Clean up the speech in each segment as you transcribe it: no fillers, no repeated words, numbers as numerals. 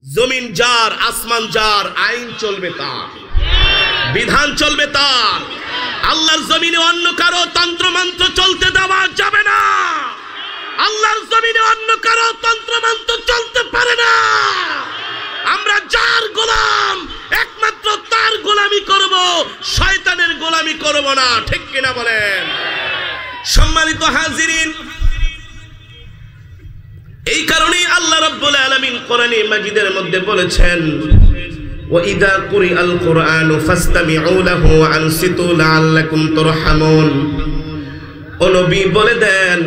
জমিন যার, আসমান যার, আইন চলবে তার, বিধান চলবে তার। আল্লাহর জমিনে অন্য কারো তন্ত্র মন্ত্র চলতে দেওয়া যাবে না। আল্লাহর জমিনে অন্য কারো তন্ত্র মন্ত্র চলতে পারে না। আমরা যার গোলাম, একমাত্র তার গোলামি করব, শয়তানের গোলামি করব না। ঠিক কিনা বলেন? সম্মানিত হাজিরিন, এই কারণেই আল্লাহ রাব্বুল আলামিন কোরআনে মাজিদের মধ্যে বলেছেন, ওয়াইদা কুরিআল কুরআনু ফাসতামিউ লাহু ওয়া আনসিতু লাআল্লাকুম তুরহামুন। ও নবী বলে দেন,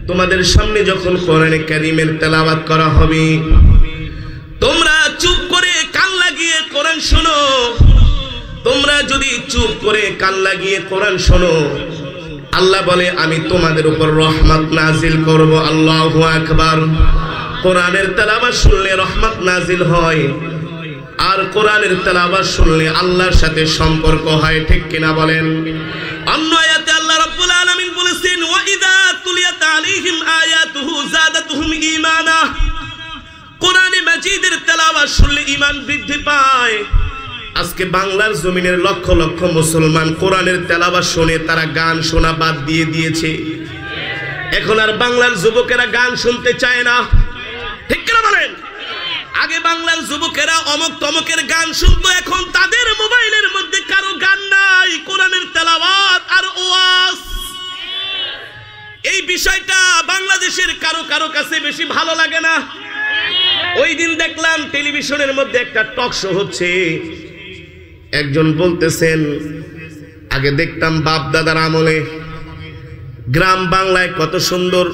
তোমাদের সামনে যখন কোরআনে কারীমের তেলাওয়াত করা হবে, তোমরা চুপ করে কান লাগিয়ে কোরআন শোনো। তোমরা যদি চুপ করে কান লাগিয়ে কোরআন শোনো, আল্লাহ বলে আমি তোমাদের উপর রহমত নাজিল করব। আল্লাহু আকবার। কোরআনের তেলাওয়াত শুনলে রহমত নাজিল হয়, আর কোরআনের তেলাওয়াত শুনলে আল্লাহর সাথে সম্পর্ক হয়। ঠিক কিনা বলেন? অন্য আয়াতে আল্লাহ রাব্বুল আলামিন বলেছেন, ওয়া ইযা তুলিয়াত আলাইহিম আয়াতুহু যাদাতুহুম ঈমানা। কোরআনে মাজিদের তেলাওয়াত শুনলে ঈমান বৃদ্ধি পায়। আজকে বাংলার জমিনের লক্ষ লক্ষ মুসলমান কোরআনের তেলাওয়াত শুনে তারা গান শোনা বাদ দিয়ে দিয়েছে। এখন আর বাংলার যুবকেরা গান শুনতে চায় না। ঠিক কিনা বলেন? আগে বাংলার যুবকেরা অমুক তমকের গান শুনতো, এখন তাদের মোবাইলের মধ্যে কারো গান নাই, কোরআনের তেলাওয়াত আর ওয়াজ। এই বিষয়টা বাংলাদেশের কারো কারো কাছে বেশি ভালো লাগে না। ওই দিন দেখলাম টেলিভিশনের মধ্যে একটা টক শো হচ্ছে, একজন বলতেছেন, আগে দেখতাম বাপ দাদার আমলে গ্রাম বাংলায় কত সুন্দর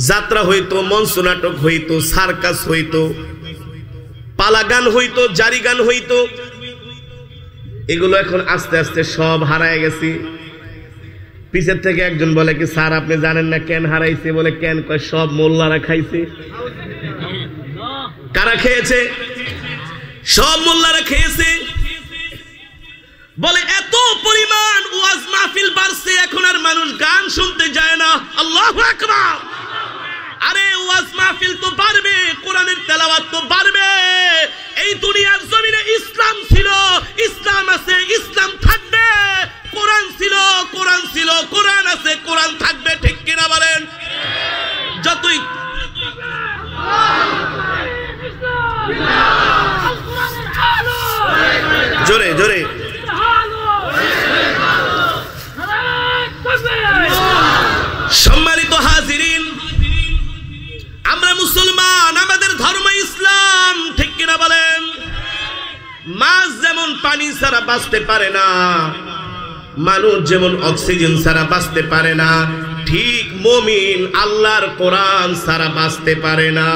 যাত্রা হইতো, মঞ্চ নাটক হইতো, সার্কাস হইতো, পালা গান হইতো, জারি গান হইতো। এগুলো এখন আস্তে আস্তে সব হারায় গেছে। পিছের থেকে একজন বলে কি, স্যার আপনি জানেন না কেন হারাইছে? বলে কেন? কয় সব মোল্লারা খাইছে। কারা খেয়েছে? সব মোল্লারা খেয়েছে। বলে এত পরিমাণ ওয়াজ মাহফিল বাড়ছে, এখন আর মানুষ গান শুনতে যায় না। আল্লাহু আকবার। আরে ওয়াজ মাহফিল তো বাড়বে, কোরআনের তেলাওয়াত তো বাড়বে। এই দুনিয়ার জমিনে ইসলাম ছিল, ইসলাম আছে, ইসলাম থাকবে। কোরআন ছিল, কোরআন ছিল, কোরআন আছে, কোরআন থাকবে। ঠিক কিনা বলেন? যতই জোরে জোরে সম্মানিত হাজিরিন, আমরা মুসলমান, আমাদের ধর্ম ইসলাম। ঠিক কিনা বলেন? মাছ যেমন পানি ছাড়া বাঁচতে পারে না, মানুষ যেমন অক্সিজেন ছাড়া বাঁচতে পারে না, ঠিক মুমিন আল্লাহর কোরআন ছাড়া বাঁচতে পারে না।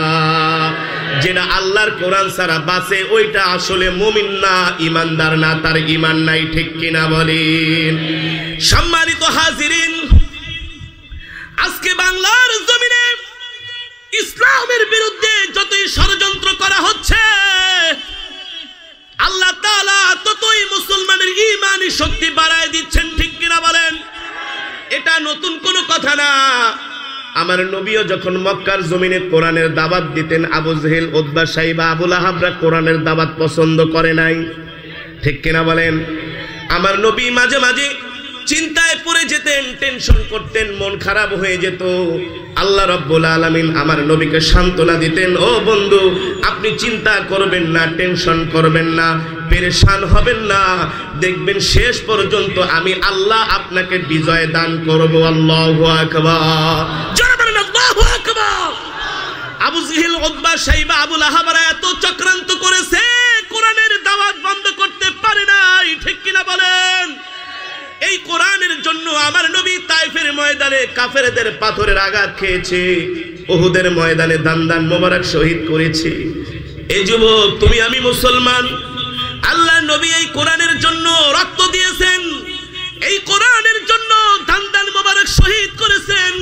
যেটা আল্লাহর কোরআন ছাড়া বাঁচে ওইটা আসলে মুমিন না, ইমানদার না, তার ইমান নাই। ঠিক কিনা বলেন? সম্মানিত হাজিরিন, আজকে বাংলার জমিনে ইসলামের বিরুদ্ধে যতই ষড়যন্ত্র করা হচ্ছে, আল্লাহ তাআলা ততই মুসলমানের ঈমানি শক্তি বাড়ায় দিচ্ছেন। ঠিক কিনা বলেন? এটা নতুন কোনো কথা না। আমার নবীও যখন মক্কার জমিনে কোরআনের দাওয়াত দিতেন, আবু জেহেল, উতবা, সাইবা, আবু লাহাবরা কোরআনের দাওয়াত পছন্দ করে নাই। ঠিক কিনা বলেন? আমার নবী মাঝে মাঝে চিন্তায় পড়ে যেতেন, টেনশন করতেন, মন খারাপ হয়ে যেত। আল্লাহ রাব্বুল আলামিন আমার নবীকে সান্ত্বনা দিতেন, ও বন্ধু আপনি চিন্তা করবেন না, টেনশন করবেন না, পেরেশান হবেন না, দেখবেন শেষ পর্যন্ত আমি আল্লাহ আপনাকে বিজয় দান করব। আল্লাহু আকবার। জোরে বলেন আল্লাহু আকবার। আবু জেহেল, উতবা, সাইবা, আবু লাহাবরা এত চক্রান্ত করেছে, কোরআনের দাওয়াত বন্ধ করতে পারে নাই। ঠিক কিনা বলেন? এই কোরআনের জন্য আমার নবী তায়েফের ময়দানে কাফেরদের পাথরের আঘাত খেয়েছে, উহুদের ময়দানে দান মোবারক শহীদ করেছে। এই যুবক, তুমি আমি মুসলমান, আল্লাহর নবী এই কোরআনের জন্য রক্ত দিয়েছেন, এই কোরআনের জন্য দান মোবারক শহীদ করেছেন,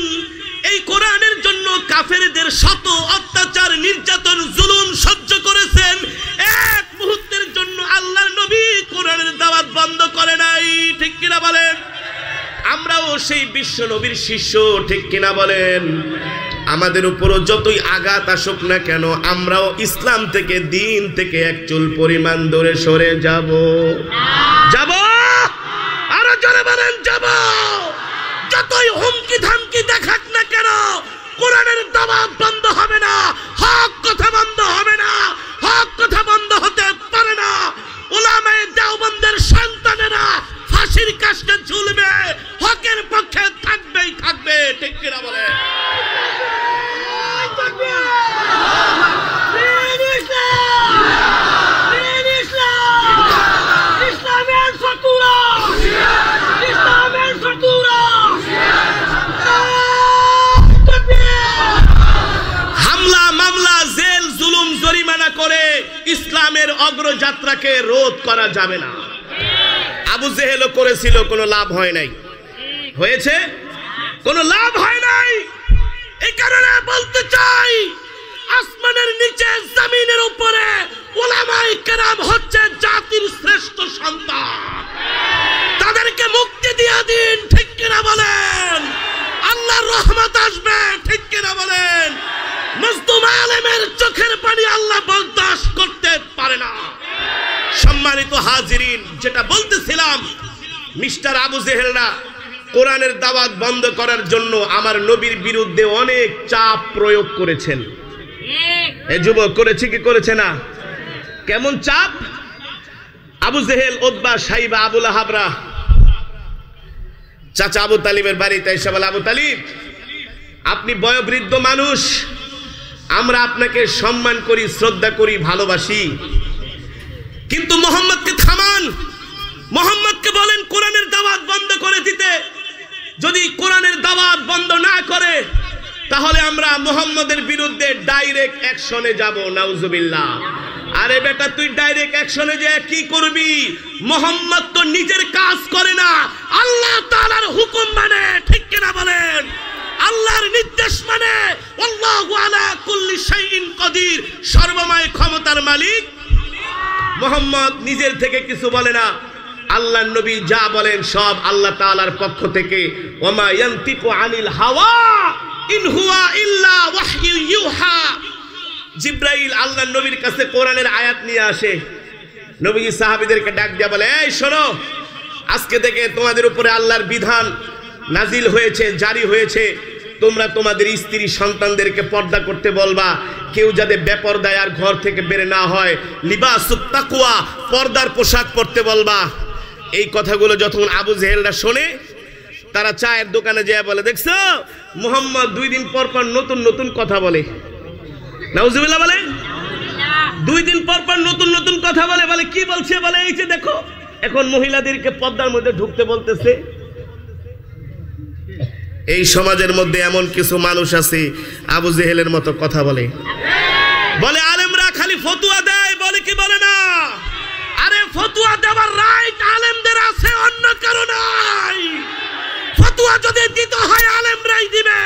এই কোরআনের জন্য কাফেরদের শত অত্যাচার, নির্যাতন, জুলুম সহ্য করেছেন। এক মুহূর্তের জন্য আল্লাহর নবী কোরআনের দাওয়াত বন্ধ করে নাই। ঠিক কিনা বলেন? আমরাও সেই বিশ্ব নবীর শিষ্য। ঠিক কিনা বলেন? আমাদের উপরও যতই আঘাত আসুক না কেন আমরাও ইসলাম থেকে দিন থেকে এক চুল পরিমাণ দূরে সরে যাব যাব আরো জোরে বলেন যাব যতই হুমকি ধামকি দেখাক না কেন কোরআনের দাওয়াত বন্ধ হবে না হক কথা বন্ধ হবে না হক কথা বন্ধ হতে পারে না উলামায়ে দেওবন্দের সন্তানেরা ফাঁসির কাস্টে ঝুলবে হকের পক্ষে থাকবেই থাকবে ঠিক কি না বলে হামলা মামলা জেল জুলুম জরিমানা করে ইসলামের অগ্রযাত্রাকে রোধ করা যাবে না আবু জেহেলও করেছিল কোনো লাভ হয় নাই হয়েছে কোনো লাভ হয় নাই এই কারণে বলতে চাই আসমানের নিচে জমিনের উপরে উলামায়ে কেরাম হচ্ছে জাতির শ্রেষ্ঠ সন্তান তাদেরকে মুক্তি দিয়ে দিন ঠিক কিনা বলেন আল্লাহর রহমত আসবে ঠিক কিনা বলেন মজলুম আলেমের চোখের পানি আল্লাহ বরদাস্ত করতে পারে না সম্মানিত হাজিরিন যেটা বলতেছিলাম মিস্টার আবু জেহেলরা কোরআনের দাওয়াত বন্ধ করার জন্য আমার নবীর বিরুদ্ধে অনেক চাপ প্রয়োগ করেছেন এই যুবক করেছে কি করেছে না কেমন চাপ আবু জেহেল উতবা সাইবা আবু লাহাবরা চাচা আবু তালিবের বাড়িতে এসে বলে আবু তালিব আপনি বয়োবৃদ্ধ মানুষ আমরা আপনাকে সম্মান করি শ্রদ্ধা করি ভালোবাসি কিন্তু মুহাম্মদকে থামান মুহাম্মদকে বলেন কোরআনের দাওয়াত বন্ধ করে দিতে যদি কোরআনের দাওয়াত বন্ধ না করে তাহলে আমরা মুহাম্মদের বিরুদ্ধে ডাইরেক্ট অ্যাকশনে যাব নাউজুবিল্লাহ আরে বেটা তুই ডাইরেক্ট অ্যাকশনে যে কি করবি মুহাম্মদ তো নিজের কাজ করে না আল্লাহ তাআলার হুকুম মানে ঠিক কি না বলেন আল্লাহর নির্দেশ মানে আল্লাহু আলা কুল্লি শাইইন কাদির সর্বময় ক্ষমতার মালিক মুহাম্মদ নিজের থেকে কিছু বলে না আল্লাহর নবী যা বলেন সব আল্লাহ তাআলার পক্ষ থেকে ওমা ইয়ানতিকু আনিল হাওয়া ইন হুয়া ইল্লা ওয়াহয়ু ইউহা জিবরাইল আল্লাহর নবীর কাছে কোরআনের আয়াত নিয়ে আসে নবীজি সাহাবীদেরকে ডাক দিয়ে বলে এই শোনো আজকে থেকে তোমাদের উপরে আল্লাহর বিধান নাজিল হয়েছে জারি হয়েছে তোমরা তোমাদের স্ত্রী সন্তানদেরকে পর্দা করতে বলবা কেউ যাতে বেপরদায় আর ঘর থেকে বের না হয় লিবাসুত তাকওয়া পর্দার পোশাক পরতে বলবা এই কথাগুলো যখন আবু জেহেলরা শোনে তারা চায়ের দোকানে যায় বলে দেখছো মুহাম্মদ 2 দিন পর পর নতুন নতুন কথা বলে নাউজুবিল্লাহ বলে 2 দিন পর পর নতুন নতুন কথা বলে বলে কি বলছে বলে এই যে দেখো এখন মহিলাদেরকে পর্দার মধ্যে ঢুকতে বলতেছে এই সমাজের মধ্যে এমন কিছু মানুষ আছে আবু জেহেলের মতো কথা বলে বলে আলেমরা খালি ফতোয়া দেয় বলে কি বলে না আরে ফতোয়া দেওয়ার রাইট আলেমদের আছে অন্য কারো নাই ফতোয়া যদি দিতে হয় আলেমরাই দিবে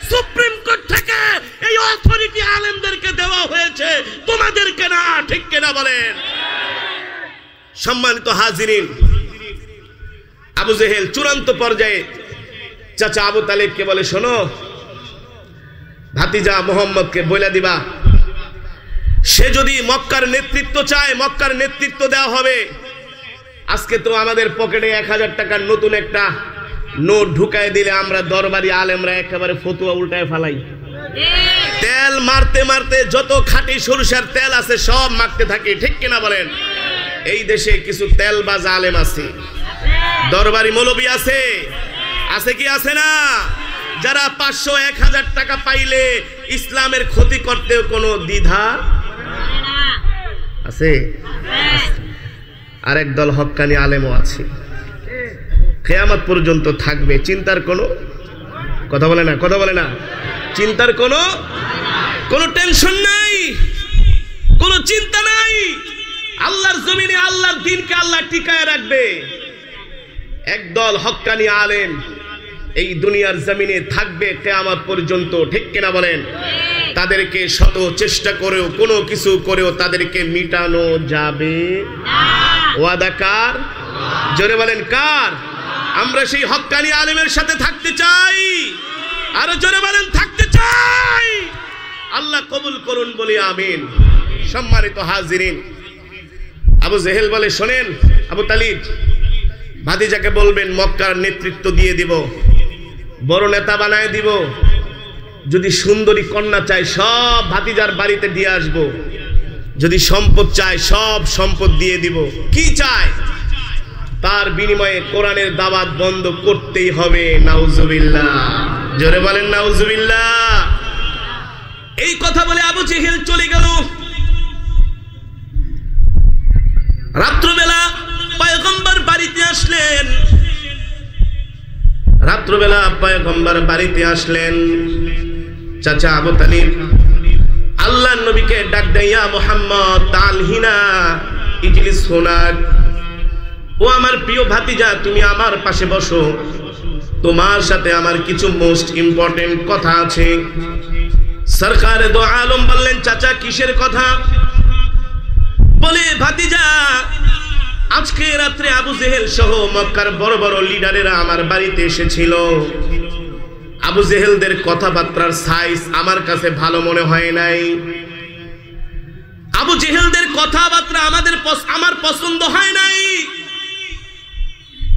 সুপ্রিম কোর্ট থেকে এই অথরিটি আলেমদেরকে দেওয়া হয়েছে তোমাদেরকে না ঠিক কিনা বলেন সম্মানিত হাজিরিন আবু জেহেল চূড়ান্ত পর্যায়ে চাচা আবু তালিবকে বলে শোনো ভাতিজা মুহাম্মদকে বলে দিবা সে যদি মক্কার নেতৃত্ব চায় মক্কার নেতৃত্ব দেওয়া হবে আজকে তো আমাদের পকেটে 1000 টাকার নতুন একটা নোট ঢুকায় দিলে আমরা দরবারি আলেমরা একেবারে ফতোয়া উল্টায় ফেলাই তেল মারতে মারতে যত খাঁটি সরিষার তেল আছে সব মাখতে থাকি ঠিক কিনা বলেন এই দেশে কিছু তেলবাজ আলেম আছে দরবারি মৌলবি আছে আছে কি আছে না যারা 500-1000 টাকা পাইলে ইসলামের ক্ষতি করতেও কোনো দ্বিধা আছে আরেক দল হক্কানি আলেমও আছে কিয়ামত পর্যন্ত থাকবে চিন্তার কোনো কথা বলে না চিন্তার কোনো টেনশন নাই কোনো চিন্তা নাই আল্লাহর জমিনে আল্লাহর দ্বীনকে আল্লাহ টিকায় রাখবে একদল হক্কানি আলেম এই দুনিয়ার জমিনে থাকবে কিয়ামত পর্যন্ত ঠিক কিনা বলেন তাদেরকে শত চেষ্টা করেও কোনো কিছু করেও তাদেরকে মিটানো যাবে না ওয়াদা কার জোরে বলেন কার আমরা সেই হক্কানি আলেমের সাথে থাকতে চাই আর জোরে বলেন থাকতে চাই চাই। আল্লাহ কবুল করুন বলি আমিন। সম্মানিত হাজিরিন, আবু জেহেল বলে, শোনেন আবু তালিব, ভাতিজাকে বলবেন মক্কার নেতৃত্ব দিয়ে দিব, বড় নেতা বানায় দিব, যদি সুন্দরী কন্যা চাই সব ভাতিজার বাড়িতে দিয়ে আসব, যদি সম্পদ চাই সব সম্পদ দিয়ে দিব, কি চায় তার বিনিময়ে কোরআনের দাওয়াত বন্ধ করতেই হবে। নাউজুবিল্লাহ, জোরে বলেন নাউজুবিল্লাহ। এই কথা বলে আবু জেহেল চলে গেল। রাত্রবেলা পয়গম্বর বাড়িতে আসলেন। রাত্রবেলা পয়গম্বর বাড়িতে আসলেন। চাচা আবু তালিব আল্লাহর নবীকে ডাক দেয়া, মুহাম্মদ তালহিনা ইজলিস হুনাক, ও আমার প্রিয় ভাতিজা তুমি আমার পাশে বসো, তোমার সাথে আমার কিছু মোস্ট ইম্পর্টেন্ট কথা আছে। সরকারে দো আলম বললেন, চাচা কিসের কথা? বলে, ভাতিজা আজকে রাত্রে আবু জেহেল সহ মক্কার বড় বড় লিডারেরা আমার বাড়িতে এসেছিল। আবু জেহেলদের কথাবার্তার সাইজ আমার কাছে ভালো মনে হয় নাই। আবু জেহেলদের কথাবার্তা আমার পছন্দ হয় নাই।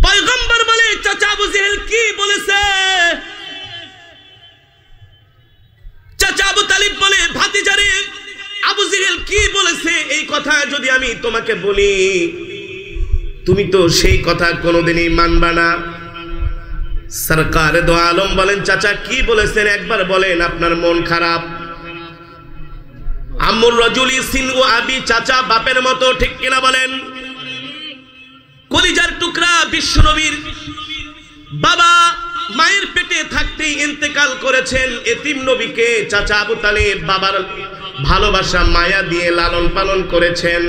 পয়গম্বর বলে, চাচা আবু জেহেল কি বলেছে? চাচা আবু তালিব বলে, ভাতিজারে আবু জেহেল কি বলেছে এই কথা যদি আমি তোমাকে বলি, তুমি তো সেই কথা কোনোদিনই মানবা না। সরকারে দো আলম বলেন, চাচা কি বলেছেন একবার বলেন, আপনার মন খারাপ। আম্মুর রাজুলি সিনু আবি, চাচা বাপের মতো, ঠিক কিনা বলেন? কলিজার টুকরা বিশ্বনবীর বাবা মায়ের পেটে থাকতেই ইন্তেকাল করেছেন। এতিম নবীকে চাচা আবু তালিব বাবার ভালোবাসা মায়া দিয়ে লালন পালন করেছেন।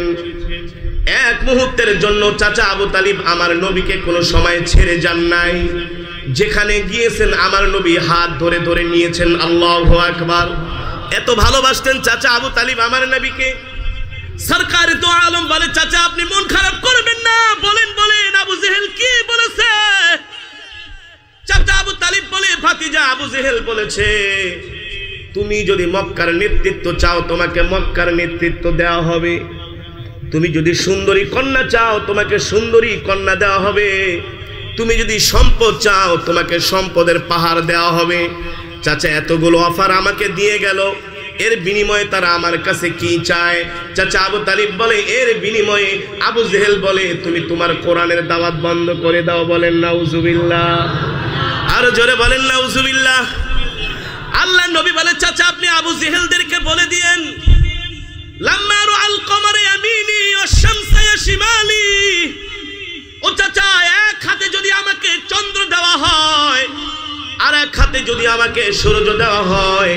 এক মুহূর্তের জন্য চাচা আবু তালিব আমার নবীকে কোনো সময় ছেড়ে যান নাই। যেখানে গিয়েছেন আমার নবী হাত ধরে ধরে নিয়েছেন। আল্লাহু আকবার। এত ভালোবাসতেন চাচা আবু তালিব আমার নবীকে। সরকার দো আলম বলে, চাচা আপনি মন খারাপ করবেন না, বলেন বলেন আবু জেহেল কি বলেছে? চাচা আবু তালিব বলে, ভাতিজা আবু জেহেল বলেছে, তুমি যদি মক্কার নেতৃত্ব চাও তোমাকে মক্কার নেতৃত্ব দেওয়া হবে, তুমি যদি সুন্দরী কন্যা চাও তোমাকে সুন্দরী কন্যা দেওয়া হবে, তুমি যদি সম্পদ চাও তোমাকে সম্পদের পাহাড় দেওয়া হবে। চাচা এতগুলো অফার আমাকে দিয়ে গেল, এর বিনিময়ে তারা আমার কাছে কি চায়? চাচা আবু তালিব বলে, এর বিনিময়ে আবু জেহেল বলে, তুমি তোমার কোরআনের দাওয়াত বন্ধ করে দাও। বলেন নাউজুবিল্লাহ, আরো জোরে বলেন নাউজুবিল্লাহ। আল্লাহ নবী বলে, চাচা আপনি আবু জেহেলদেরকে বলে দিয়েন, লাম্মা রাআল কমারা ইয়ামিনি ওয়াশ শামসা শিমালি, ও চাচা এক হাতে যদি আমাকে চন্দ্র দেওয়া হয় আর এক হাতে যদি আমাকে সূর্য দেওয়া হয়,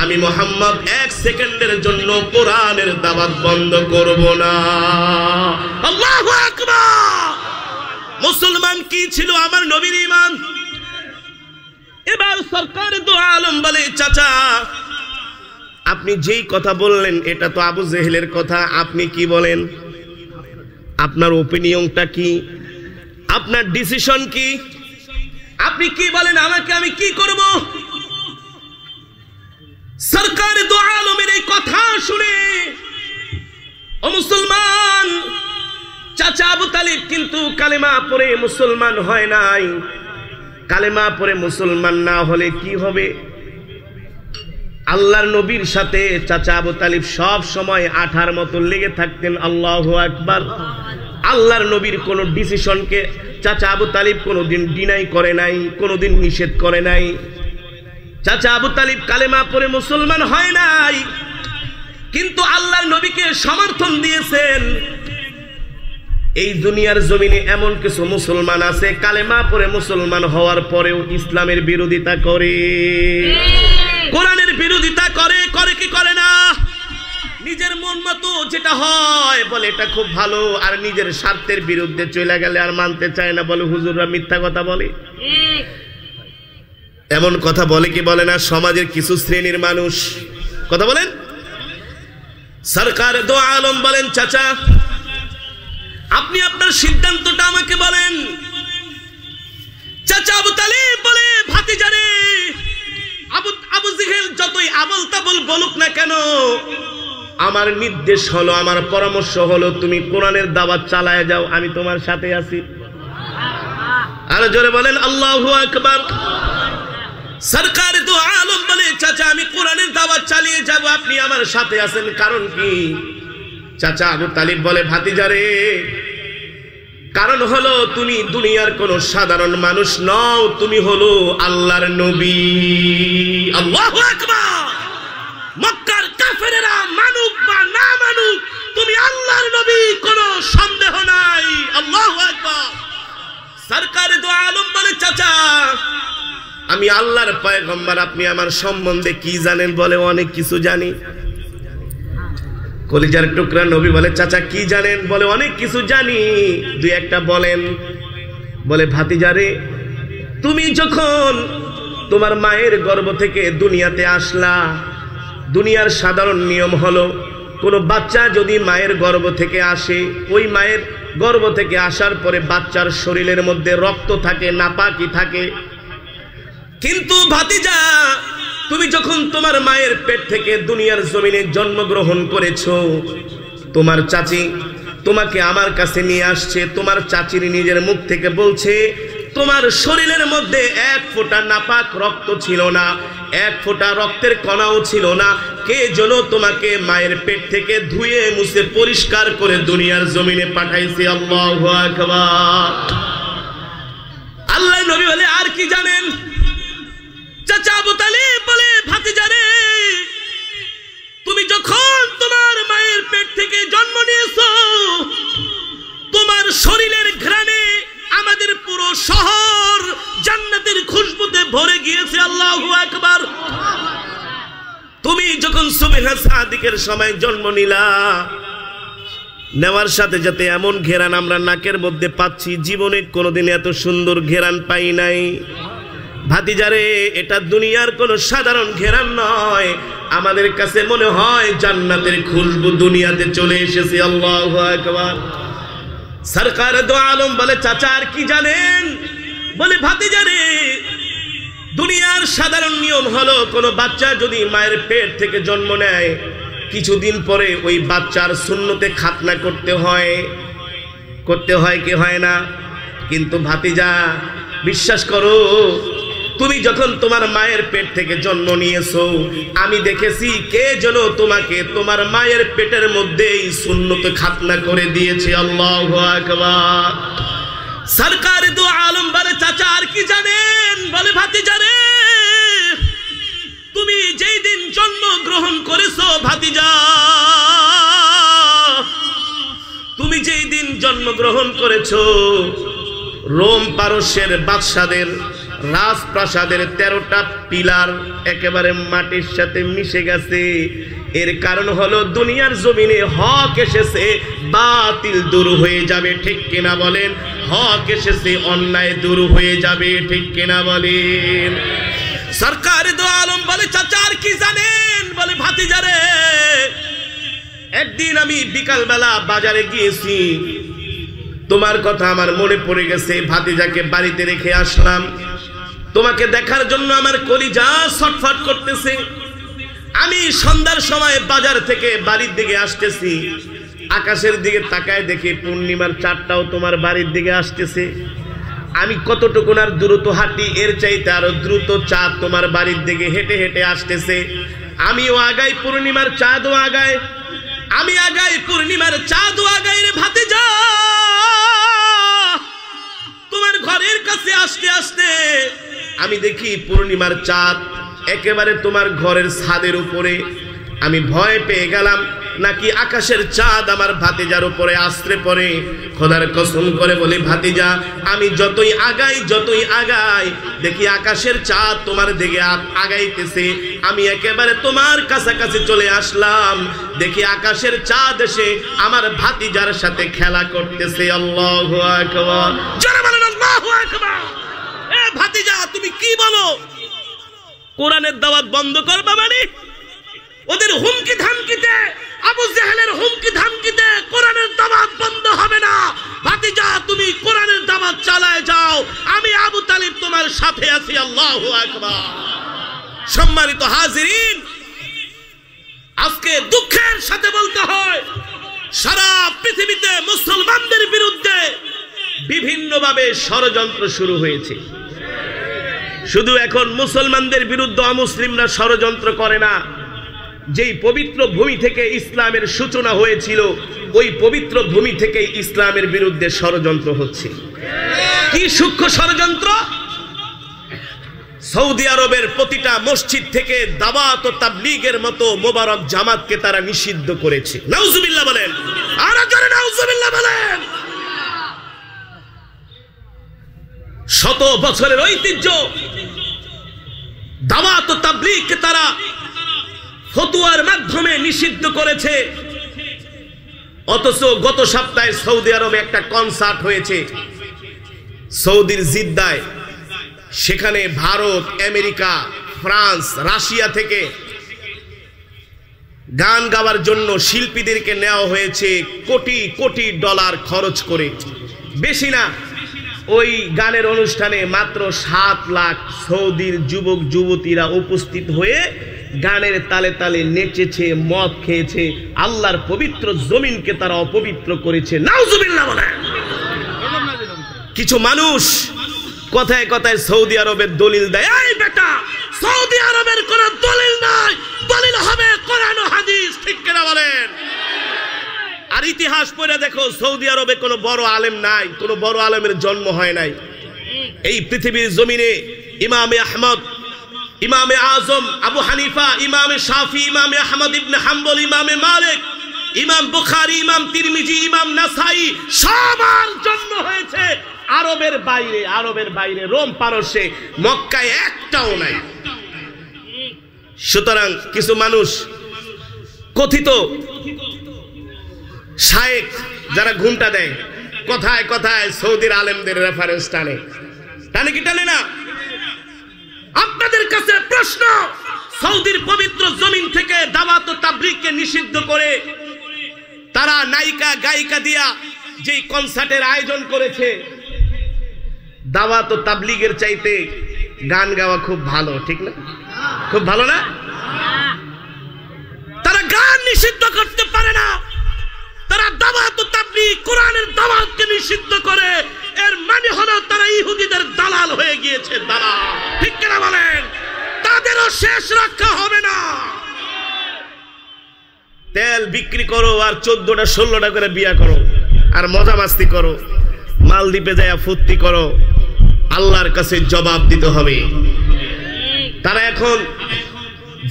আমি মুহাম্মদ এক সেকেন্ডের জন্য কোরআনের দাওয়াত বন্ধ করব না। আল্লাহু আকবার। মুসলমান কি ছিল আমার নবীর ঈমান। এবার সরকার দো আলম বলে, চাচা আপনি যেই কথা বললেন এটা তো আবু জেহেলের কথা, আপনি কি বলেন? আপনার ওপিনিয়নটা কি? আপনার ডিসিশন কি? আপনি কি বলেন, আমাকে আমি কি করব? সরকার দো আলমের এই কথা শুনে, ও মুসলমান, চাচা আবু তালিব কিন্তু কালেমা পড়ে মুসলমান হয় নাই। কালেমা পড়ে মুসলমান না হলে কি হবে? আল্লাহর নবীর সাথে চাচা আবু তালিব সব সময় আঠার মতো লেগে থাকতেন। আল্লাহু আকবার। আল্লাহর নবীর কোন ডিসিশনকে চাচা আবু তালিব কোনোদিন ডিনাই করে নাই, কোনোদিন নিষেধ করে নাই। চাচা আবু তালিব কালেমা পড়ে মুসলমান হয় নাই, কিন্তু আল্লাহর নবীকে সমর্থন দিয়েছেন। এই দুনিয়ার জমিনে এমন কিছু মুসলমান আছে কালেমা পড়ে মুসলমান হওয়ার পরেও ইসলামের বিরোধিতা করে, কোরআনের বিরোধিতা করে। করে কি করে না? নিজের মন মতো যেটা হয় বলে এটা খুব ভালো, আর নিজের স্বার্থের বিরুদ্ধে চলে গেলে আর মানতে চায় না, বলে হুজুররা মিথ্যা কথা বলে। এমন কথা বলে কি বলে না সমাজের কিছু শ্রেণীর মানুষ? কথা বলেন। সরকার দো আলম বলেন, চাচা আপনি আপনার সিদ্ধান্তটা আমাকে বলেন। চাচা আবু তালিব বলে, ভাতিজারে আবু জেহেল যতই আবল তাবল বলুক না কেন, আমার নির্দেশ হলো, আমার পরামর্শ হলো, তুমি কোরআনের দাওয়াত চালায় যাও, আমি তোমার সাথে আছি। আর জোরে বলেন আল্লাহু আকবার। সরকার তো আলম বলে, চাচা আমি কোরআনের দাওয়াত চালিয়ে যাব, আপনি আমার সাথে আছেন, কারণ কি? চাচা আবু তালিব বলে, ভাতিজারে, কারণ হলো তুমি দুনিয়ার কোন সাধারণ মানুষ নও, তুমি হলো আল্লাহর নবী। আল্লাহু আকবার। মক্কার কাফেরেরা মানুক বা না মানুক, তুমি আল্লাহর নবী, কোনো সন্দেহ নাই। আল্লাহু আকবার। সরকারে দো আলম বলে, চাচা আমি আল্লাহর পয়গম্বর, আপনি আমার সম্বন্ধে কি জানেন? বলে, অনেক কিছু জানি। কলিজার টুকরা নবী বলে, চাচা কি জানেন? বলে, অনেক কিছু জানি, দুই একটা বলেন। বলে, ভাতিজারে, তুমি যখন তোমার মায়ের গর্ভ থেকে দুনিয়াতে আসলা, দুনিয়ার সাধারণ নিয়ম হলো, কোনো বাচ্চা যদি মায়ের গর্ভ থেকে আসে, ওই মায়ের গর্ভ থেকে আসার পরে বাচ্চার শরীরের মধ্যে রক্ত থাকে, নাপাকি থাকে। কিন্তু ভাতিজা, তুমি যখন তোমার মায়ের পেট থেকে দুনিয়ার জমিনে জন্মগ্রহণ করেছো, তোমার চাচি তোমাকে আমার কাছে নিয়ে আসছে, তোমার চাচির নিজের মুখ থেকে বলছে তোমার শরীরের মধ্যে এক ফোঁটা নাপাক রক্ত ছিল না, এক ফোঁটা রক্তের কণাও ছিল না। কে যেন তোমাকে মায়ের পেট থেকে ধুয়ে মুছে পরিষ্কার করে দুনিয়ার জমিনে পাঠাইছে। আল্লাহু আকবার। আল্লাহ নবী বলে, আর কি জানেন? চাচা আবু তালিব বলে, ভাতিজারে, তুমি যখন তোমার মায়ের পেট থেকে জন্ম নিয়েছো, তোমার শরীরের ঘ্রাণে আমাদের পুরো শহর জান্নাতের খুশবুতে ভরে গিয়েছে। আল্লাহু আকবার। তুমি যখন সুবহে সাদিকের সময় জন্ম নিলা, নেওয়ার সাথে সাথে এমন ঘেরান আমরা নাকের মধ্যে পাচ্ছি, জীবনে কোনোদিন এত সুন্দর ঘেরান পাই নাই। ভাতিজারে, এটা দুনিয়ার কোনো সাধারণ ঘেরান নয়, আমাদের কাছে মনে হয় জান্নাতের খুশবু দুনিয়াতে চলে এসেছে। আল্লাহু আকবার। সরকার দো আলম বলে, চাচা আর কি জানেন? বলে, ভাতিজারে, দুনিয়ার সাধারণ নিয়ম হলো, কোনো বাচ্চা যদি মায়ের পেট থেকে জন্ম নেয়, কিছুদিন পরে ওই বাচ্চার সুন্নতে খাতনা করতে হয় কি হয় না? কিন্তু ভাতিজা, বিশ্বাস করো, তুমি যখন তোমার মায়ের পেট থেকে জন্ম নিয়েছো, আমি দেখেছি কে যেন তোমাকে তোমার মায়ের পেটের মধ্যেই সুন্নত খাতনা করে দিয়েছে। আল্লাহু আকবার। সরকার দো আলম বলে, চাচা আর কি জানেন? বলে, ভাতিজারে, তুমি যেই দিন জন্ম গ্রহণ করেছো, ভাতিজা, তুমি যেই দিন জন্ম গ্রহণ করেছো, রোম পারস্যের বাদশাদের রাজপ্রাসাদের 13টা পিলার একেবারে মাটির সাথে মিশে গেছে। এর কারণ হলো, দুনিয়ার জমিনে হক এসেছে, বাতিল দূর হয়ে যাবে, ঠিক কিনা বলেন? হক এসেছে, অন্যায় দূর হয়ে যাবে, ঠিক কিনা বলেন? সরকার দো আলম বলে, চাচা আর কি জানেন? বলে, ভাতিজারে, একদিন আমি বিকালবেলা বাজারে গিয়েছি, তোমার কথা আমার মনে পড়ে গেছে, ভাতিজাকে বাড়িতে রেখে আসলাম, তোমাকে দেখার জন্য আমার কলিজা ছটফট করতেছে। আমি সন্ধ্যার সময় বাজার থেকে বাড়ির দিকে আসতেছি, আকাশের দিকে তাকায় দেখি পূর্ণিমার চাঁদটাও তোমার বাড়ির দিকে আসতেছে। আমি কতটুকু আর দ্রুত হাঁটি, এর চাইতে আরো দ্রুত চাঁদ তোমার বাড়ির দিকে হেঁটে হেঁটে আসতেছে। আমিও আগাই, পূর্ণিমার চাঁদও আগায়, আমি আগাই, পূর্ণিমার চাঁদও আগাই। রে ভাতিজা, তোমার ঘরের কাছে আসতে আসতে আমি দেখি পূর্ণিমার চাঁদ একেবারে তোমার ঘরের ছাদের উপরে। আমি ভয় পেয়ে গেলাম, নাকি আকাশের চাঁদ আমার ভাতিজার উপরে আশ্রে পড়ে। খোদার কসম করে বলি, ভাতিজা, আমি যতই আগাই দেখি আকাশের চাঁদ তোমার দিকে আগাইতেছে। আমি একেবারে তোমার কাছাকাছি চলে আসলাম, দেখি আকাশের চাঁদ এসে আমার ভাতিজার সাথে খেলা করতেছে। আল্লাহু আকবার। জোরে বলেন আল্লাহু আকবার। এ ভাতিজা, তুমি কি বলো? কোরআনের দাওয়াত বন্ধ করবা মানে? ওদের হুমকি ধামকিতে, আবু জেহেলের হুমকি ধামকিতে কোরআনের দাওয়াত বন্ধ হবে না। ভাতিজা, তুমি কোরআনের দাওয়াত চালায় যাও, আমি আবু তালিব তোমার সাথে আছি। আল্লাহু আকবার। সম্মানিত হাজিরিন, আজকে দুঃখের সাথে বলতে হয় সারা পৃথিবীতে মুসলমানদের বিরুদ্ধে বিভিন্নভাবে ষড়যন্ত্র শুরু হয়েছে। শুধু এখন মুসলমানদের বিরুদ্ধে অমুসলিমরা ষড়যন্ত্র করে না, যেই পবিত্র ভূমি থেকে ইসলামের সূচনা হয়েছিল ওই পবিত্র ভূমি থেকে ইসলামের বিরুদ্ধে ষড়যন্ত্র হচ্ছে। কি সূক্ষ্ম ষড়যন্ত্র! সৌদি আরবের প্রতিটা মসজিদ থেকে দাওয়াত ও তাবলীগের মতো মোবারক জামাতকে তারা নিষিদ্ধ করেছে। নাউজুবিল্লাহ বলেন, আর জোরে নাউজুবিল্লাহ বলেন। শত বছরের ঐতিহ্য দাওয়াত ও তাবলীগকে তারা ফতোয়ার মাধ্যমে নিষিদ্ধ করেছে। অথচ গত সপ্তাহে সৌদি আরবে একটা কনসার্ট হয়েছে সৌদির জিদ্দায়। সেখানে ভারত, আমেরিকা, ফ্রান্স, রাশিয়া থেকে গান গাওয়ার জন্য শিল্পীদেরকে নেওয়া হয়েছে কোটি কোটি ডলার খরচ করে। বেশি না, ওই গানের অনুষ্ঠানে মাত্র 7 লাখ সৌদির যুবক যুবতীরা উপস্থিত হয়ে গানের তালে তালে নেচেছে, মদ খেয়েছে, আল্লাহর পবিত্র জমিনকে তারা অপবিত্র করেছে। নাউজুবিল্লাহ বলেন। কিছু মানুষ কথায় কথায় সৌদি আরবের দলিল দেয়। এই বেটা, সৌদি আরবের কোন দলিল নাই, দলিল হবে কোরআন ও হাদিস। ঠিক কিনা বলেন? আর ইতিহাস পড়ে দেখো, সৌদি আরবে কোনো বড় আলেম নাই, কোনো বড় আলেমের জন্ম হয় নাই। এই পৃথিবীর জমিনে ইমামে আহমদ, ইমামে আজম আবু হানিফা, ইমামে শাফি, ইমামে আহমদ ইবনে হাম্বল, ইমামে মালিক, ইমাম বুখারী, ইমাম তিরমিজি, ইমাম নাসাই, সবার জন্ম হয়েছে আরবের বাইরে। আরবের বাইরে রোম, পারস্যে, মক্কায় একটাও নাই। সুতরাং কিছু মানুষ কথিত শায়েখ যারা ঘুমটা দেয়, কথায় কথায় সৌদির আলেমদের রেফারেন্স টানে। টানে কি টানে না? আপনাদের কাছে প্রশ্ন, সৌদির পবিত্র জমিন থেকে দাওয়াত ও তাবলীগকে নিষিদ্ধ করে তারা নায়িকা গায়িকা দিয়া যেই কনসার্টের আয়োজন করেছে, দাওয়াত ও তাবলীগের চাইতে গান গাওয়া খুব ভালো, ঠিক না? খুব ভালো না? তারা গান নিষিদ্ধ করতে পারে না, তারা দাওয়াত ও তাবলীগ কোরআনের দাওয়াতকে নিষিদ্ধ করে। এর মানে হলো তারা ইহুদিদের দালাল হয়ে গিয়েছে, দালাল। ঠিক কিনা বলেন? তাদেরও শেষ রক্ষা হবে না। তেল বিক্রি করো আর 14টা 16টা করে বিয়া করো আর মজা মাস্তি করো, মালদ্বীপে যায় ফুর্তি করো, আল্লাহর কাছে জবাব দিতে হবে। তারা এখন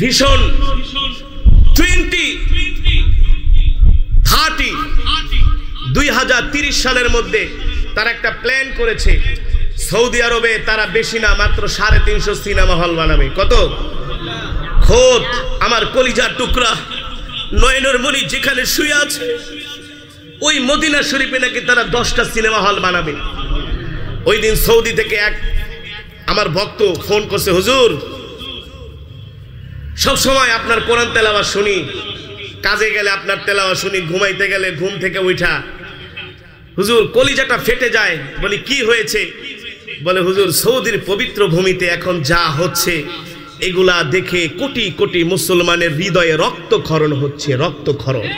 ভিশন 2030 সালের মধ্যে তারা একটা প্ল্যান করেছে। সৌদি আরবে তারা বেশি না, মাত্র 350 সিনেমা হল বানাবে। কত? খোদ আমার কলিজার টুকরা নয়নের মণি যেখানে শুয়ে আছে ওই মদিনা শরীফে নাকি তারা 10টা সিনেমা হল বানাবে। ওই দিন সৌদি থেকে এক আমার ভক্ত ফোন করছে, হুজুর সব সময় আপনার কোরআন তেলাওয়াত শুনি, কাজে গেলে আপনার তেলাওয়াত শুনি, ঘুমাইতে গেলে ঘুম থেকে উঠা হুজুর কলিজাটা ফেটে যায়। বলি কি হয়েছে? বলে হুজুর সৌদির পবিত্র ভূমিতে এখন যা হচ্ছে এগুলা দেখে কোটি কোটি মুসলমানের হৃদয়ে রক্তক্ষরণ হচ্ছে, রক্তক্ষরণ।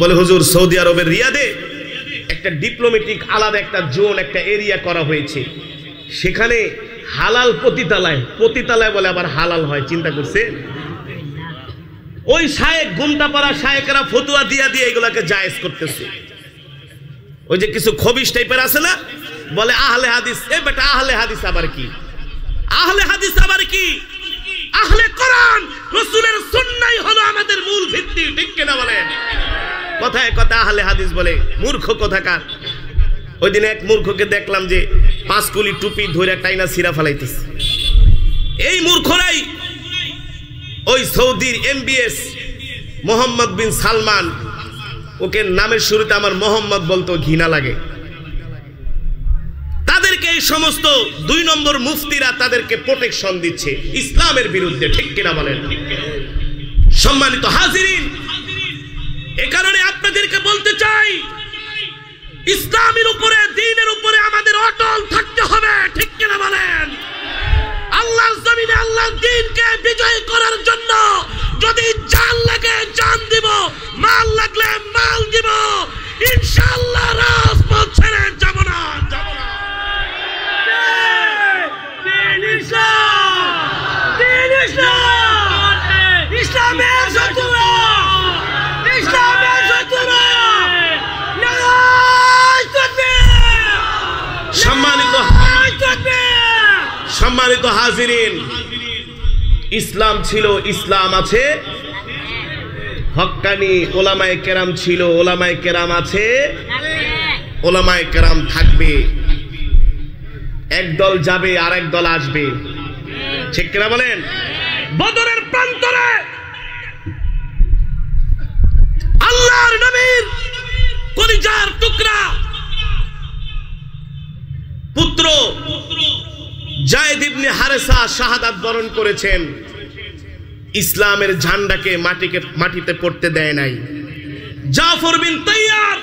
বলে হুজুর সৌদি আরবের রিয়াদে একটা ডিপ্লোম্যাটিক আলাদা একটা জোন, একটা এরিয়া করা হয়েছে, সেখানে হালাল পতিতালয়, পতিতালয় বলে আবার হালাল হয়, চিন্তা করছে? ওই শায়েক, ঘুমটা পড়া শায়েকরা ফতুয়া দিয়া দিয়ে এগুলাকে জায়েজ করতেছে। ওই যে কিছু খবিশ টাইপের আছে না, বলে আহলে হাদিস। এ বেটা, আহলে হাদিস আবার কি? আহলে হাদিস আবার কি? আহলে কোরআন রাসূলের সুন্নাহই হলো আমাদের মূল ভিত্তি। ঠিক কিনা বলেন? কথায় কথা আহলে হাদিস বলে, মূর্খ কোথাকার। ওই দিন এক মূর্খকে দেখলাম যে 5 কুলি টুপি ধরে টাইনা সিরা ফেলাইতেছে। এই মূর্খরাই ওই সৌদির MBS মোহাম্মদ বিন সালমান, ওকে নামের শুরুতে আমার মোহাম্মদ বলতো ঘৃণা লাগে। তাদেরকে এই সমস্ত 2 নম্বর মুফতিরা তাদেরকে প্রোটেকশন দিচ্ছে ইসলামের বিরুদ্ধে। ঠিক কিনা বলেন? সম্মানিত হাজিরিন, এ কারণে আপনাদেরকে বলতে চাই, ইসলামের উপরে, দ্বীনের উপরে আমাদের অটল থাকতে হবে, ঠিক কিনা বলেন? আল্লাহর জমিনে আল্লাহর দ্বীনকে বিজয় করার জন্য যদি জান লাগে জান দিব, মাল লাগলে মাল দিব, ইনশাআল্লাহ রাজপথ ছেড়ে যাব না, যাব না। দ্বীন ইসলাম, দ্বীন ইসলাম, ইসলামের শত্রুরা, ইসলামের শত্রুরা। সম্মানিত হাজিরিন, ইসলাম ছিল, ইসলাম আছে, হক্কানি ওলামায়ে কেরাম ছিল, ওলামায়ে কেরাম আছে, ওলামায়ে কেরাম থাকবে। একদল যাবে আর এক দল আসবে, ঠিক কিনা বলেন? বদরের প্রান্তরে আল্লাহর নবীর কলিজার টুকরা পুত্র যায়েদ ইবনে হারেসা শাহাদাত বরণ করেছেন। ইসলামের ঝান্ডাকে মাটিতে পড়তে দেয় নাই। জাফর বিন তাইয়ার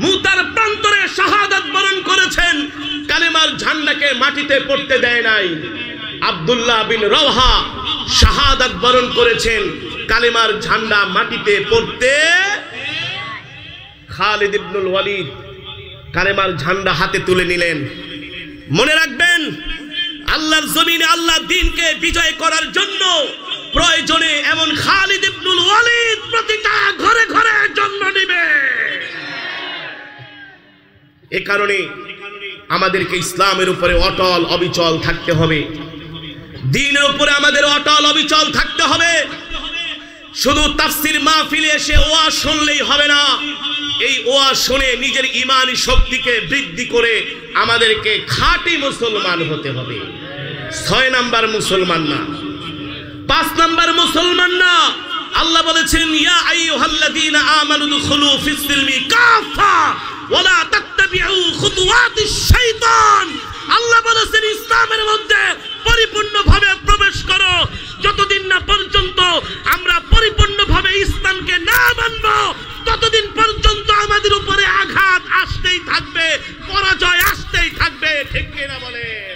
মুতার প্রান্তরে শাহাদাত বরণ করেছেন, কালেমার ঝান্ডাকে মাটিতে পড়তে দেয় নাই। আব্দুল্লাহ বিন রওহা শাহাদাত বরণ করেছেন, কালেমার ঝান্ডা মাটিতে পড়তে। খালিদ ইবনুল ওয়ালিদ কালেমার ঝান্ডা হাতে তুলে নিলেন। মনে রাখবেন, আল্লাহর জমিনে আল্লাহর দ্বীনকে বিজয় করার জন্য প্রয়োজনে এমন খালিদ ইবনুল ওয়ালিদ প্রতিটা ঘরে ঘরে জন্ম নেবে। এ কারণে আমাদেরকে ইসলামের উপরে অটল অবিচল থাকতে হবে, দ্বীনের উপরে আমাদের অটল অবিচল থাকতে হবে। শুধু তাফসীর মাহফিলে এসে ওয়াজ শুনলেই হবে না, এই ওয়াজ শুনে নিজের ঈমানি শক্তিকে বৃদ্ধি করে আমাদেরকে খাঁটি মুসলমান হতে হবে। 6 নাম্বার মুসলমান না, 5 নাম্বার মুসলমান না। আল্লাহ বলেছেন, ইয়া আইয়ুহাল্লাযীনা আমানু দুখুলু ফিস সিলমি কাফা ওয়া লা তাত্তাবিউ খুতুওয়াতিশ শাইতান। আল্লাহ বলেছেন, ইসলামের মধ্যে পরিপূর্ণভাবে প্রবেশ করো। যতদিন না পর্যন্ত আমরা পরিপূর্ণভাবে ইসলামকে না মানব, ততদিন পর্যন্ত আমাদের উপরে আঘাত আসতেই থাকবে, পরাজয় আসতেই থাকবে, ঠিক কিনা বলেন?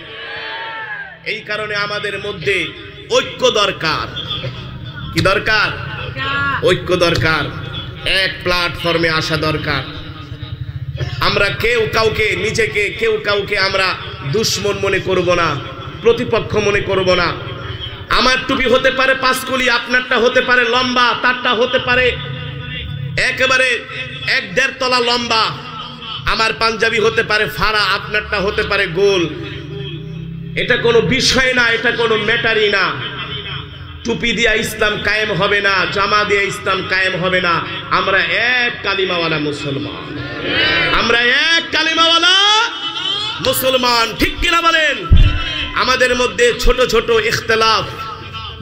এই কারণে আমাদের মধ্যে ঐক্য দরকার। কি দরকার? ঐক্য দরকার। এক প্ল্যাটফর্মে আসা দরকার। আমরা কেউ কাউকে, নিজেকে কেউ কাউকে আমরা দুশ্মন মনে করব না, প্রতিপক্ষ মনে করব না। আমার টুপি হতে পারে 5 কুলি, আপনারটা হতে পারে লম্বা, তারটা হতে পারে একেবারে 1-1.5 তলা লম্বা। আমার পাঞ্জাবি হতে পারে ফাড়া, আপনারটা হতে পারে গোল। এটা কোনো বিষয় না, এটা কোনো ম্যাটারই না। টুপি দিয়া ইসলাম কায়েম হবে না, জামা দিয়া ইসলাম কায়েম হবে না। আমরা এক কালিমাওয়ালা মুসলমান, আমরা এক কালিমাওয়ালা মুসলমান, ঠিক কিনা বলেন? আমাদের মধ্যে ছোট ছোট ইখতিলাফ,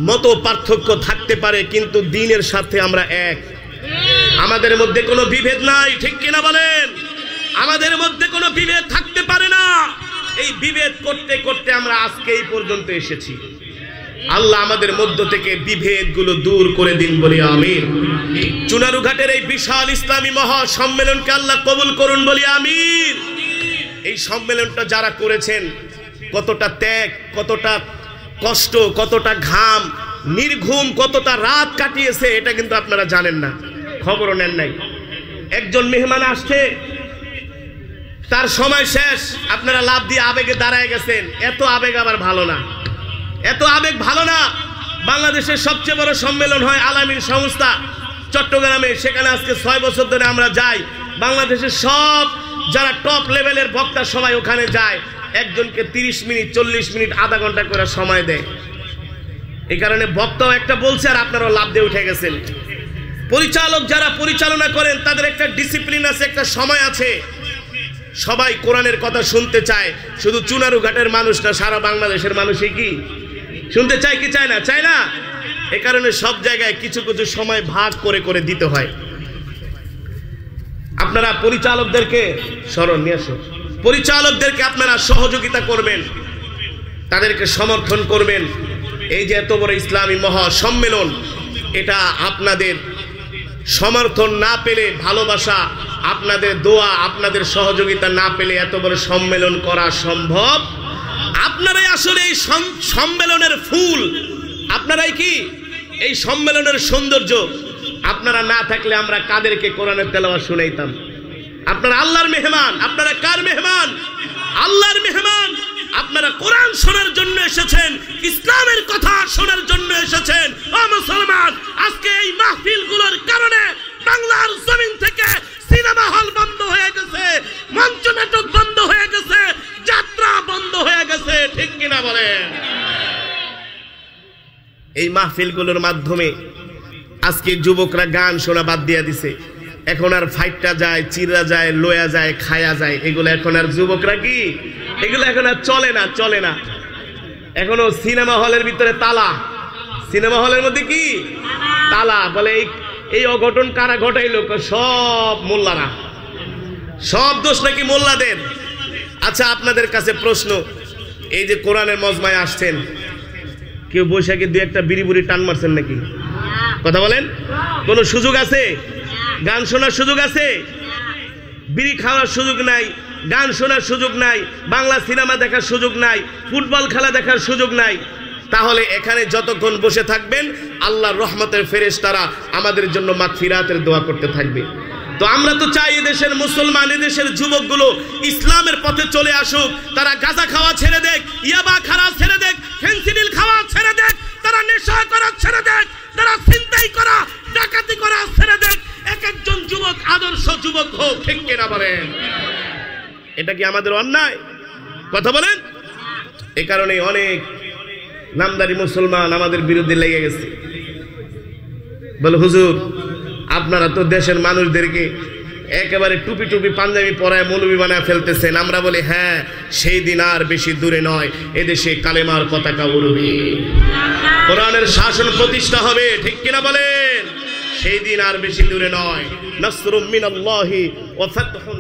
মত পার্থক্য থাকতে পারে, কিন্তু দ্বীনের সাথে আমরা এক। আমাদের মধ্যে কোনো বিভেদ নাই, ঠিক কিনা বলেন? আমাদের মধ্যে কোনো বিভেদ থাকতে পারে না। এই বিভেদ করতে করতে আমরা আজকে এই পর্যন্ত এসেছি। আল্লাহ আমাদের মধ্য থেকে বিভেদগুলো দূর করে দিন, বলি আমিন। চুনারুঘাটের এই বিশাল ইসলামী মহা সম্মেলনকে আল্লাহ কবুল করুন, বলি আমিন। এই সম্মেলনটা যারা করেছেন, কতটা ত্যাগ, কতটা কষ্ট, কতটা ঘাম, নির্ঘুম কতটা রাত কাটিয়েছে, এটা কিন্তু আপনারা জানেন না, খবরও নেন নাই। একজন মেহমান আসছে, তার সময় শেষ, আপনারা লাভ দিয়ে আবেগে দাঁড়ায় গেছেন। এত আবেগ আবার ভালো না, এত আবেগ ভালো না। বাংলাদেশের সবচেয়ে বড় সম্মেলন হয় আলামিন সংস্থা চট্টগ্রামে, সেখানে আজকে 6 বছর ধরে আমরা যাই। বাংলাদেশের সব যারা টপ লেভেলের বক্তা সবাই ওখানে যায়। একজনকে 30 মিনিট, 40 মিনিট, আধা ঘন্টা করে সময় দেয়। এই কারণে বক্তাও একটা বলছে আর আপনারাও লাভ দিয়ে উঠে গেছেন। পরিচালক যারা পরিচালনা করেন, তাদের একটা ডিসিপ্লিন আছে, একটা সময় আছে। সবাই কোরআনের কথা শুনতে চায়, শুধু চুনারুঘাটের মানুষ না, সারা বাংলাদেশের মানুষই কি শুনতে চায় কি চায় না? চায় না। এই কারণে সব জায়গায় কিছু কিছু সময় ভাগ করে করে দিতে হয়। আপনারা পরিচালকদেরকে স্মরণ নিয়ে আসুন, পরিচালকদেরকে আপনারা সহযোগিতা করবেন, তাদেরকে সমর্থন করবেন। এই যে এত বড় ইসলামী মহা সম্মেলন, এটা আপনাদের সমর্থন না পেলে, ভালোবাসা আপনাদের দোয়া, আপনাদের সহযোগিতা না পেলে এত বড় সম্মেলন করা সম্ভব। আপনারাই আসলে এই সম্মেলনের ফুল, আপনারাই কি এই সম্মেলনের সৌন্দর্য। আপনারা না থাকলে আমরা কাদেরকে কোরআনের তেলাওয়াত শুনাইতাম? আপনারা আল্লাহর মেহমান। আপনারা কার মেহমান? আল্লাহর মেহমান। আপনারা কোরআন শোনার জন্য এসেছেন, ইসলামের কথা শোনার জন্য এসেছেন। ও মুসলমান, আজকে এই মাহফিলগুলোর কারণে বাংলার জমিন থেকে সিনেমা হল বন্ধ হয়ে গেছে, মঞ্চ নাটক বন্ধ হয়ে গেছে, যাত্রা বন্ধ হয়ে গেছে, ঠিক কিনা বলেন? এই মাহফিলগুলোর মাধ্যমে আজকে যুবকরা গান শোনা বাদ দিয়ে দিছে। এখন আর ফাইটটা যায়, চিরা যায়, লোয়া যায়, খায়া যায়, এগুলো এখন আর যুবকরা কি, এগুলো এখন আর চলে না, চলে না। এখনো সিনেমা হলের ভিতরে তালা, সিনেমা হলের মধ্যে কি তালা, বলে এই অঘটন কারা ঘটাইলো? সব মোল্লারা, সব দোষ নাকি মোল্লাদের। আচ্ছা, আপনাদের কাছে প্রশ্ন, এই যে কোরআনের মজমায় আসছেন, কেউ বৈশাখে দুই একটা বিড়ি বুড়ি টান মারছেন নাকি? কথা বলেন, কোনো সুযোগ আছে? গান শোনার সুযোগ আছে? বিড়ি খাওয়ার সুযোগ নাই, গান শোনার সুযোগ নাই, বাংলা সিনেমা দেখার সুযোগ নাই, ফুটবল খেলা দেখার সুযোগ নাই। তাহলে এখানে যতক্ষণ বসে থাকবেন আল্লাহর রহমতের ফেরেশতারা আমাদের জন্য মাগফিরাতের দোয়া করতে থাকবে। তো আমরা তো চাই এদেশের মুসলমান, এদেশের যুবকগুলো ইসলামের পথে চলে আসুক। তারা গাঁজা খাওয়া ছেড়ে দেখ, ইয়াবা খাওয়া ছেড়ে দেখ, ফেন্সিডিল খাওয়া ছেড়ে দেখ, তারা নেশা করা ছেড়ে দেখ, তারা ছিনতাই করা, ডাকাতি করা ছেড়ে দেখ। এক একজন যুবক আদর্শ যুবক হোক, ঠিক কিনা বলেন? এটা কি আমাদের অন্যায়? কথা বলেন। এই কারণে অনেক নামদারি মুসলমান আমাদের বিরুদ্ধে লেগে গেছে, বলে হুজুর আপনারা তো দেশের মানুষদেরকে একেবারে টুপি টুপি পাঞ্জাবি পরায় মৌলবি বানায় ফেলতেছেন। আমরা বলি হ্যাঁ, সেই দিন আর বেশি দূরে নয়, এদেশে কালেমার পতাকা উড়বে, কোরআনের শাসন প্রতিষ্ঠা হবে, ঠিক কিনা বলেন? সেই দিন আর বেশি দূরে নয়। নাসরুম মিনাল্লাহি ওয়া ফাতহুন।